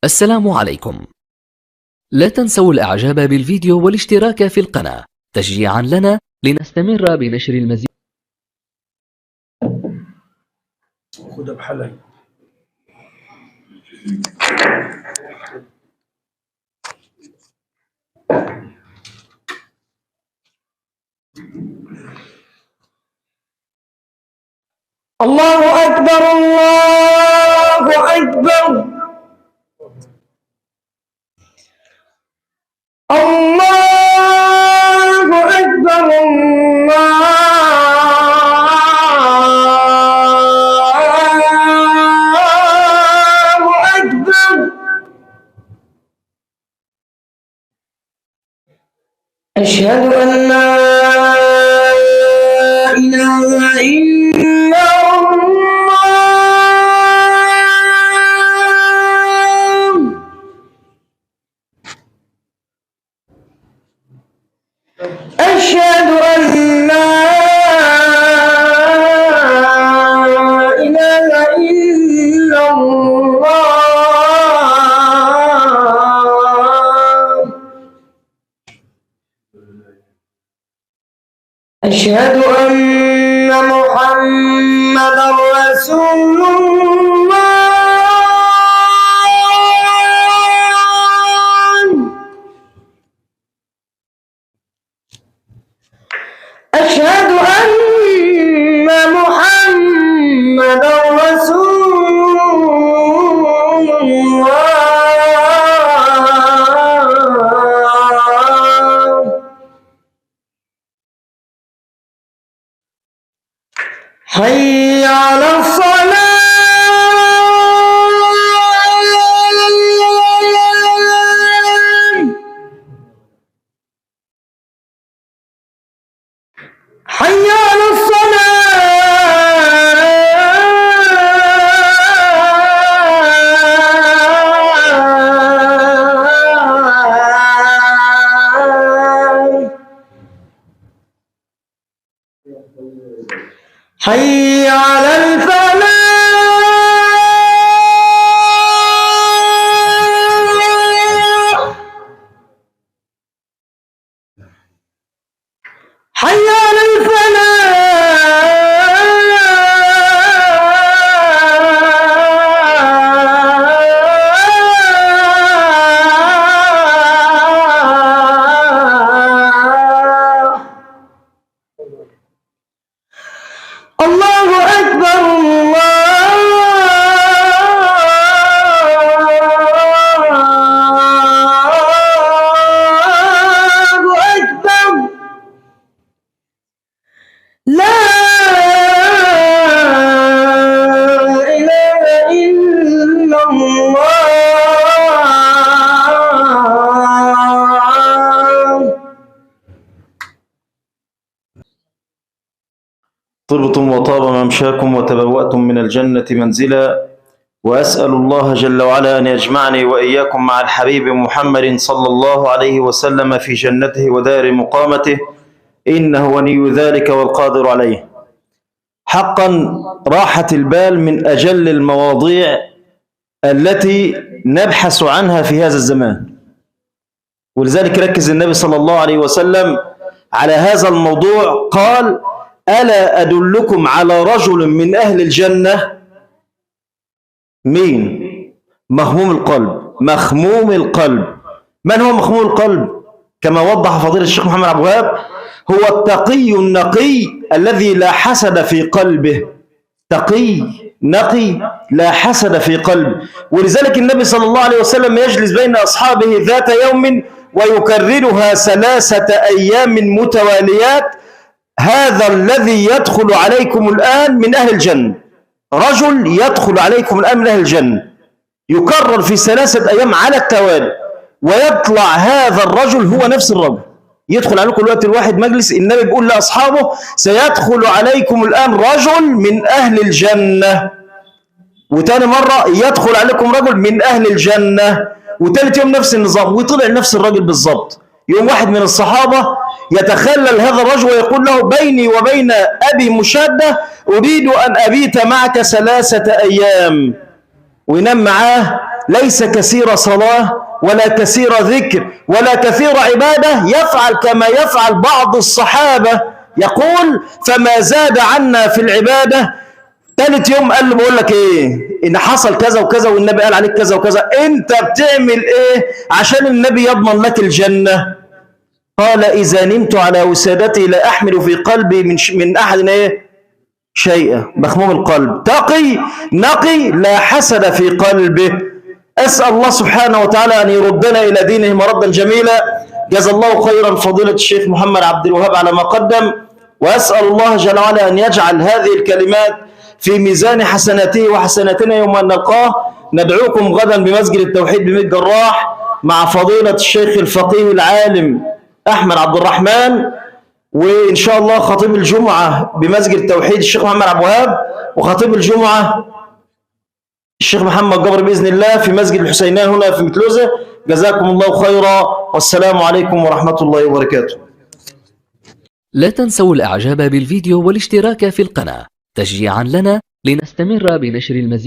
السلام عليكم. لا تنسوا الإعجاب بالفيديو والاشتراك في القناة تشجيعا لنا لنستمر بنشر المزيد. خدها بحلال. الله أكبر الله أكبر الله أكبر الله أكبر. أشهد أن لا إله إلا الله. أشهد أن لا إله إلا الله. أشهد أن محمدا رسول الله. أشهد أن محمدا رسول الله. حي على الصلاة. حي على الصلاة. حي على الفلاح. حي على الفلاح. الله أكبر الله أكبر. لا إله إلا الله. طبتم وطاب ممشاكم وتبوأتم من الجنة منزلا، وأسأل الله جل وعلا أن يجمعني وإياكم مع الحبيب محمد صلى الله عليه وسلم في جنته ودار مقامته، إنه ولي ذلك والقادر عليه. حقا راحة البال من أجل المواضيع التي نبحث عنها في هذا الزمان، ولذلك ركز النبي صلى الله عليه وسلم على هذا الموضوع. قال: ألا أدلكم على رجل من أهل الجنة؟ مين؟ مخموم القلب. مخموم القلب. من هو مخموم القلب؟ كما وضح فضيلة الشيخ محمد عبد الوهاب، هو التقي النقي الذي لا حسد في قلبه. تقي نقي لا حسد في قلبه. ولذلك النبي صلى الله عليه وسلم يجلس بين أصحابه ذات يوم ويكررها 3 أيام متواليات: هذا الذي يدخل عليكم الآن من أهل الجنة. رجل يدخل عليكم الآن من أهل الجنة، يكرر في 3 أيام على التوالي، ويطلع هذا الرجل هو نفس الرجل، يدخل عليكم الوقت الواحد مجلس. النبي بيقول لأصحابه: سيدخل عليكم الآن رجل من أهل الجنة. وتاني مرة يدخل عليكم رجل من أهل الجنة. وتالت يوم نفس النظام، وطلع نفس الرجل بالضبط. يوم واحد من الصحابة يتخلل هذا الرجل ويقول له: بيني وبين أبي مشادة، أريد أن أبيت معك 3 أيام. وينام معاه ليس كثير صلاة ولا كثير ذكر ولا كثير عبادة، يفعل كما يفعل بعض الصحابة، يقول فما زاد عنا في العبادة. ثالث يوم قال له بقول لك ايه، ان حصل كذا وكذا والنبي قال عليك كذا وكذا، انت بتعمل ايه عشان النبي يضمن لك الجنة؟ قال اذا نمت على وسادتي لا احمل في قلبي من احد ايه شيئا. مخموم القلب، تقي نقي لا حسد في قلبه. اسال الله سبحانه وتعالى ان يردنا الى دينه مردا جميلا. جزا الله خيرا فضيلة الشيخ محمد عبد الوهاب على ما قدم، واسال الله جل وعلا ان يجعل هذه الكلمات في ميزان حسناته وحسناتنا يوم أن نلقاه. ندعوكم غدا بمسجد التوحيد بميت جراح مع فضيلة الشيخ الفقيه العالم أحمد عبد الرحمن، وإن شاء الله خطيب الجمعة بمسجد التوحيد الشيخ محمد عبد الوهاب، وخطيب الجمعة الشيخ محمد جبر بإذن الله في مسجد الحسينية هنا في متلوزة. جزاكم الله خيرا، والسلام عليكم ورحمة الله وبركاته. لا تنسوا الإعجاب بالفيديو والاشتراك في القناة تشجيعا لنا لنستمر بنشر المزيد